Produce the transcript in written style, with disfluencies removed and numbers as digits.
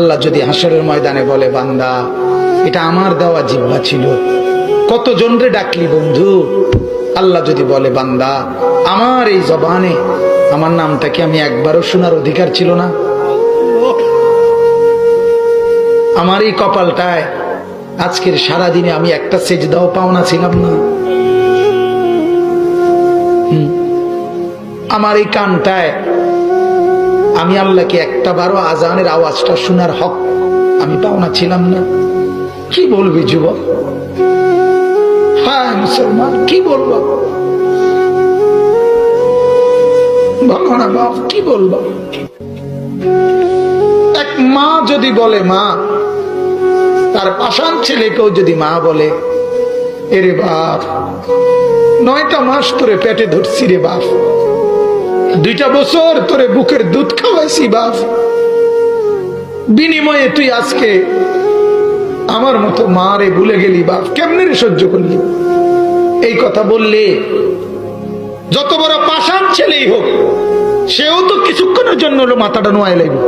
আল্লাহ যদি হাসরের ময়দানে বলে, বান্দা এটা আমার দেওয়া জিহ্বা ছিল, কতজন রে ডাকলি বন্ধু। আল্লাহ যদি বলে, বান্দা আমার এই জবানে আমার নামটা কি আমি একবারও শোনার অধিকার ছিল না? আমার এই কপালটায় আজকের সারাদিনে আমি একটা সেজদাও পাওনা ছিলাম না? আমার এই কানটায় আমি আল্লাহকে একটা বারো আজানের আওয়াজটা শোনার হক আমি পাওনা ছিলাম না? কি বলবি যুবক? হ্যাঁ মুসলমান, কি বলবো? বলো না বাপ, কি বলবো? এক মা যদি বলে, মা তার পাষাণ ছেলেকেও যদি মা বলে, এরে বাপ 9টা মাস তোরে পেটে ধরছি রে বাপ, 2টা বছর তোরে বুকের দুধ খাওয়াইছি বাপ, বিনিময়ে তুই আজকে আমার মতো মা রে ভুলে গেলি বাপ, কেমনে রে সহ্য করলি? এই কথা বললে যত বড় পাষাণ ছেলেই হোক, সেও তো কিছুক্ষণের জন্য মাথাটা নোয়াই লাগবে।